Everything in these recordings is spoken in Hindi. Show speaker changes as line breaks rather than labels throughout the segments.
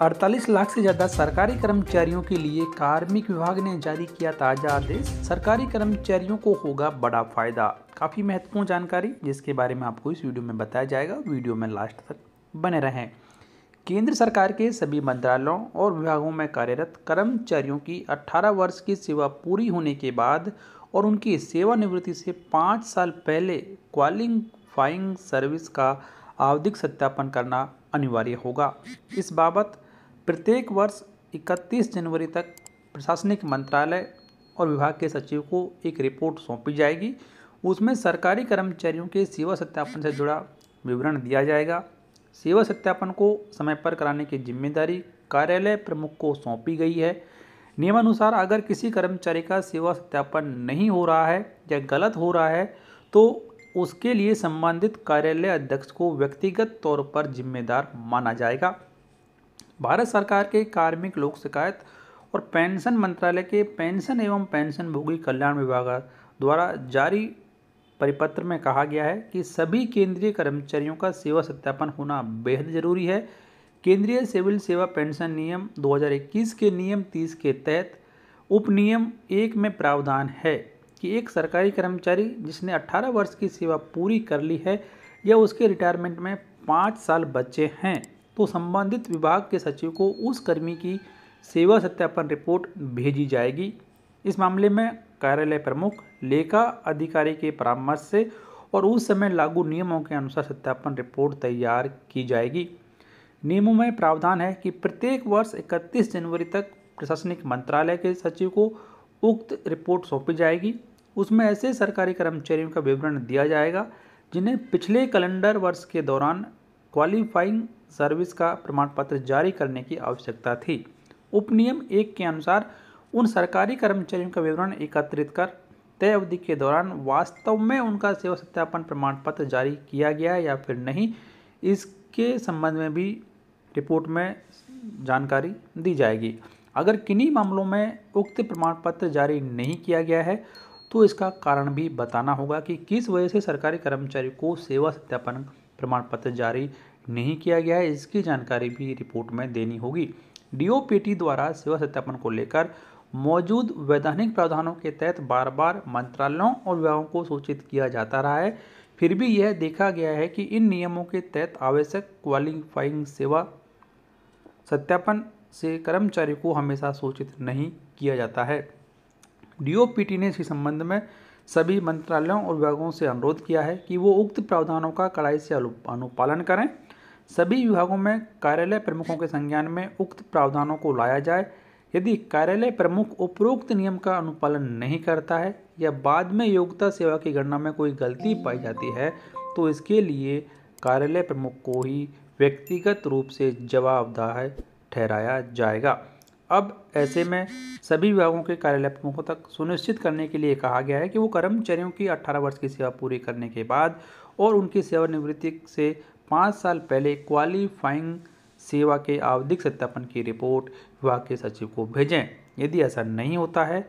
48 लाख से ज़्यादा सरकारी कर्मचारियों के लिए कार्मिक विभाग ने जारी किया ताज़ा आदेश। सरकारी कर्मचारियों को होगा बड़ा फायदा। काफ़ी महत्वपूर्ण जानकारी जिसके बारे में आपको इस वीडियो में बताया जाएगा। वीडियो में लास्ट तक बने रहें। केंद्र सरकार के सभी मंत्रालयों और विभागों में कार्यरत कर्मचारियों की 18 वर्ष की सेवा पूरी होने के बाद और उनकी सेवानिवृत्ति से 5 साल पहले क्वालिफाइंग सर्विस का आवधिक सत्यापन करना अनिवार्य होगा। इस बाबत प्रत्येक वर्ष 31 जनवरी तक प्रशासनिक मंत्रालय और विभाग के सचिव को एक रिपोर्ट सौंपी जाएगी। उसमें सरकारी कर्मचारियों के सेवा सत्यापन से जुड़ा विवरण दिया जाएगा। सेवा सत्यापन को समय पर कराने की जिम्मेदारी कार्यालय प्रमुख को सौंपी गई है। नियमानुसार अगर किसी कर्मचारी का सेवा सत्यापन नहीं हो रहा है या गलत हो रहा है तो उसके लिए संबंधित कार्यालय अध्यक्ष को व्यक्तिगत तौर पर जिम्मेदार माना जाएगा। भारत सरकार के कार्मिक लोक शिकायत और पेंशन मंत्रालय के पेंशन एवं पेंशनभोगी कल्याण विभाग द्वारा जारी परिपत्र में कहा गया है कि सभी केंद्रीय कर्मचारियों का सेवा सत्यापन होना बेहद जरूरी है। केंद्रीय सिविल सेवा पेंशन नियम 2021 के नियम 30 के तहत उपनियम 1 में प्रावधान है कि एक सरकारी कर्मचारी जिसने 18 वर्ष की सेवा पूरी कर ली है या उसके रिटायरमेंट में 5 साल बचे हैं तो संबंधित विभाग के सचिव को उस कर्मी की सेवा सत्यापन रिपोर्ट भेजी जाएगी। इस मामले में कार्यालय प्रमुख लेखा अधिकारी के परामर्श से और उस समय लागू नियमों के अनुसार सत्यापन रिपोर्ट तैयार की जाएगी। नियमों में प्रावधान है कि प्रत्येक वर्ष 31 जनवरी तक प्रशासनिक मंत्रालय के सचिव को उक्त रिपोर्ट सौंपी जाएगी। उसमें ऐसे सरकारी कर्मचारियों का विवरण दिया जाएगा जिन्हें पिछले कैलेंडर वर्ष के दौरान क्वालिफाइंग सर्विस का प्रमाण पत्र जारी करने की आवश्यकता थी। उपनियम 1 के अनुसार उन सरकारी कर्मचारियों का विवरण एकत्रित कर तय अवधि के दौरान वास्तव में उनका सेवा सत्यापन प्रमाण पत्र जारी किया गया या फिर नहीं, इसके संबंध में भी रिपोर्ट में जानकारी दी जाएगी। अगर किन्हीं मामलों में उक्त प्रमाण पत्र जारी नहीं किया गया है तो इसका कारण भी बताना होगा कि किस वजह से सरकारी कर्मचारी को सेवा सत्यापन प्रमाण पत्र जारी नहीं किया गया है, इसकी जानकारी भी रिपोर्ट में देनी होगी। डीओपीटी द्वारा सेवा सत्यापन को लेकर मौजूद वैधानिक प्रावधानों के तहत बार बार मंत्रालयों और विभागों को सूचित किया जाता रहा है। फिर भी यह देखा गया है कि इन नियमों के तहत आवश्यक क्वालिफाइंग सेवा सत्यापन से कर्मचारी को हमेशा सूचित नहीं किया जाता है। डीओपीटी ने इस संबंध में सभी मंत्रालयों और विभागों से अनुरोध किया है कि वो उक्त प्रावधानों का कड़ाई से अनुपालन करें। सभी विभागों में कार्यालय प्रमुखों के संज्ञान में उक्त प्रावधानों को लाया जाए। यदि कार्यालय प्रमुख उपरोक्त नियम का अनुपालन नहीं करता है या बाद में योग्यता सेवा की गणना में कोई गलती पाई जाती है तो इसके लिए कार्यालय प्रमुख को ही व्यक्तिगत रूप से जवाबदेह ठहराया जाएगा। अब ऐसे में सभी विभागों के कार्यालय प्रमुखों तक सुनिश्चित करने के लिए कहा गया है कि वो कर्मचारियों की 18 वर्ष की सेवा पूरी करने के बाद और उनकी सेवानिवृत्ति से 5 साल पहले क्वालिफाइंग सेवा के आवधिक सत्यापन की रिपोर्ट विभाग के सचिव को भेजें। यदि ऐसा नहीं होता है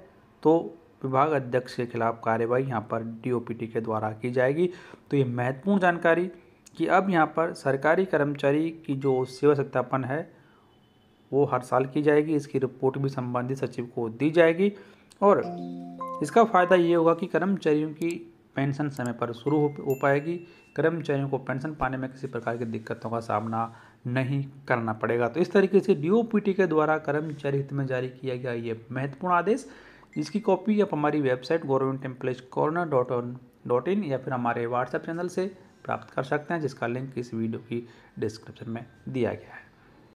तो विभाग अध्यक्ष के खिलाफ कार्रवाई यहाँ पर डीओपीटी के द्वारा की जाएगी। तो ये महत्वपूर्ण जानकारी कि अब यहाँ पर सरकारी कर्मचारी की जो सेवा सत्यापन है वो हर साल की जाएगी। इसकी रिपोर्ट भी संबंधित सचिव को दी जाएगी और इसका फ़ायदा ये होगा कि कर्मचारियों की पेंशन समय पर शुरू हो पाएगी। कर्मचारियों को पेंशन पाने में किसी प्रकार की दिक्कतों का सामना नहीं करना पड़ेगा। तो इस तरीके से डीओपीटी के द्वारा कर्मचारी हित में जारी किया गया ये महत्वपूर्ण आदेश, जिसकी कॉपी आप हमारी वेबसाइट governmentemplacescorner.in या फिर हमारे व्हाट्सएप चैनल से प्राप्त कर सकते हैं, जिसका लिंक इस वीडियो की डिस्क्रिप्शन में दिया गया है।